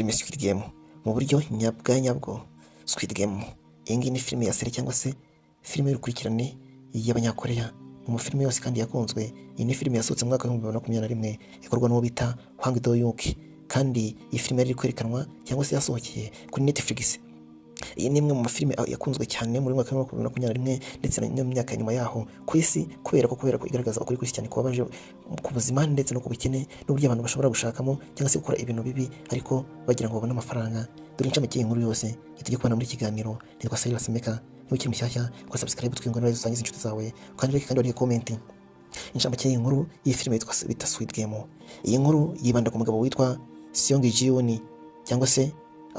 filime Squid Game mu buryo nyabwo. Squid Game iyi ngiyi ni filime ya seri cyangwa se filime y'urukurikirane y'abanyakoreya mu mafilime yose kandi yakunzwe. Iyi ni filime yasohotse mu mwaka wa 2021 ikorwa n'uwo bita Hwang Do-yook, kandi iyi filime yari kwerekanwa cyangwa se yasohokeye kuri Netflix. Iyi ni imwe mu mafilime yakunzwe cyane muri mwaka wa 2021 ndetse no mu myaka nyuma yaho ku isi, kubera ko igaragaza ukuri kwinshi cyane kubabaje ku buzima ndetse no ku bukene n'uburyo abantu bashobora gushakamo cyangwa se gukora ibintu bibi ariko bagira ngo babone amafaranga. Dore incamake y'inkuru yose itegeko kubana muri kiganiro. Nitwa Silas Meka. Niba ukiri mushyashya ko subscribe twingana nazo usangiza inshuti zawe kandi like kandi wandike comment. Incamake y'inkuru iyi filime bita Squid Game. Iyi nkuru yibanda ku mugabo witwa Seong Ji-yoon cyangwa se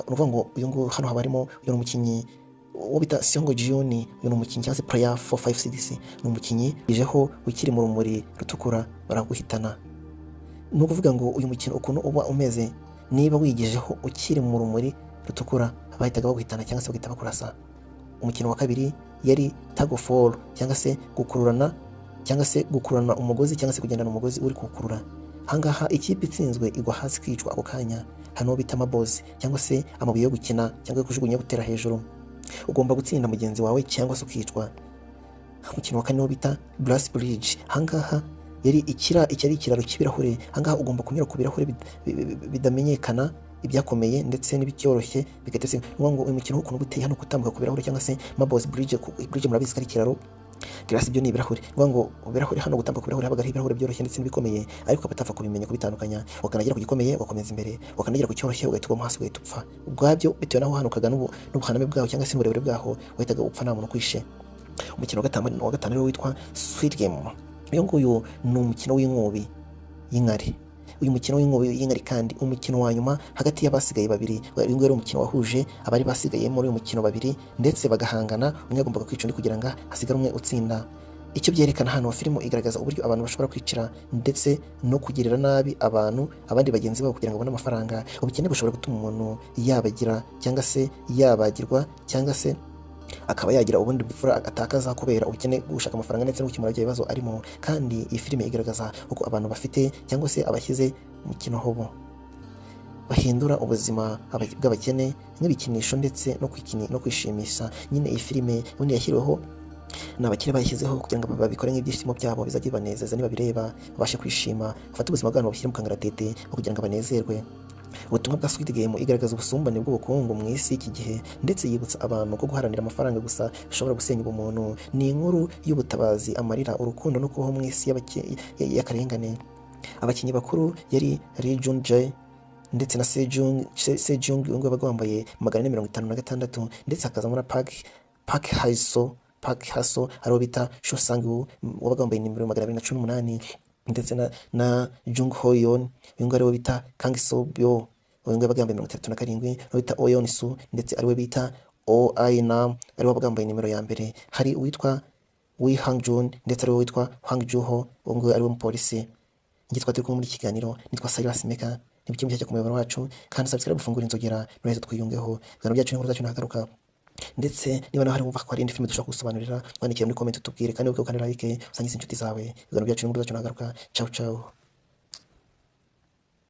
uvuga ngo uyu ngo hano habarimo uyu umukinyi uwo bita Seong Ji-yoon. Uyu ni umukinyi cyangwa se player 456 ni umukinyi bijeho ukiri mu rumuri rutukura baraguhitana. No kuvuga ngo uyu mukino ukuntu uba umeze, niba wigejeho ukiri mu rumuri rutukura bahitaga baguhitana cyangwa se bagita bakurasa. Umukino wa kabiri yari tag of war cyangwa se gukurana umugozi cyangwa se kugendana umugozi uri kukurura. Hangaha ikipe itsinzwe igwa hasi kwicwa ako kanya. Hano bita amabozi cyangwa se amabuye yo gukina cyangwa kujugunya gutera hejuru. Ugomba gutsinda mugenzi wawe cyangwa se ukicwa. Umukino wa kane bita glass bridge. Hangaha yari ikiraro cy'ibirahure. Hangaha ugomba kunyura ku birahure bidamenyekana ibyakomeye ndetse n'ibyoroshye bigatese. Ngo uyu mukino ukuntu guteye hano kutambuka ku birahure cyangwa se mabozi bridge murabizi kari kiraro. Glass byo ni ibirahure. Ngo ibirahure hano gutambuka ku birahure habaga ibirahure byoroshye ndetse n'ibikomeye ariko batapfa kubimenya kubitandukanya. Wakanagera ku gikomeye wakomeza imbere, wakanagera ku cyoroshye ugahita ugwa hasi ugahita upfa. Ubwabyo bitewe naho hanukaga n'ubuhaname bwaho cyangwa se n'uburebure bwaho wahitaga upfa nta muntu kwishe. Umukino wa gatanu rero witwa Squid Game. Uyu nguyu ni umukino w'inkubi y'inkari. Uyu mukino w'inkubi y'inkari kandi umukino wa nyuma hagati y'abasigaye babiri. Uyu nguyu ari umukino wahuje abari basigaye muri uyu mukino babiri ndetse bagahangana, umwe agombaga kwica undi kugira ngo hasigare umwe utsinda. Icyo byerekana hano filime igaragaza uburyo abantu bashobora kwicira ndetse no kugirira nabi abandi bagenzi babo kugira ngo babone amafaranga. Ubukene bushobora gutuma umuntu yabagira cyangwa se yabagirwa cyangwa se akaba yagira ubundi bufura atakaza kubera ubukene gushaka amafaranga ndetse no gukemura ibyo bibazo arimo. Kandi iyi filime igaragaza uko abantu bafite cyangwa se abashyize mu kino hobo bahindura ubuzima bw'abakene nk'ibikinisho ndetse no kwishimisha. Nyine iyi filime ubundi yashyiriweho n'abakire bayishyizeho kugira ngo babikore nk'ibyishimo byabo bizajye banezeza niba bireba babashe kwishima, bafate ubuzima bwabo babushyire mu kangaratete kugira ngo banezerwe. Ubutumwa bwa Squid Game igaragaza ubusumbane bw'ubukungu mu isi iki gihe ndetse yibutsa abantu ko guharanira amafaranga gusa bishobora gusenya ubumuntu. Ni inkuru y'ubutabazi, amarira, urukundo no kubaho mu isi y'akarengane. Abakinnyi bakuru yari Lee Jung-jae ndetse na Sejung ngo baga bambaye 456 ndetse hakazamo na Park Haso ariwo bita Cho Sang-woo wabaga bambaye nimero 218 ndetse na Jung Ho-yeon uyu ngo ariwe bita Kang So-byo uyu ngo yabaga yambaye 37 no bita Oh Yeon-soo ndetse ariwe bita Oh Aina ariwe wabaga yambaye nimero ya mbere. Hari uwitwa Wi Hang-jun ndetse ariwe witwa Hwang Joo-ho uyu ngo ariwe umupolisi. Ngitwa turi muri kiganiro nitwa Silas Meka. Nibyo cyajya ku muyoboro wacu kandi subscribe ufungura inzogera none twiyungeho ibintu byacu n'inkuru zacu ntagaruka. Ndetse niba naho hari wumva ko hari indi filime dushaka gusobanurira, wandikira muri comment utubwire kandi uko kandi like usangiza inshuti zawe. Ibintu byacu n'inkuru zacu ntagaruka. Ciao ciao.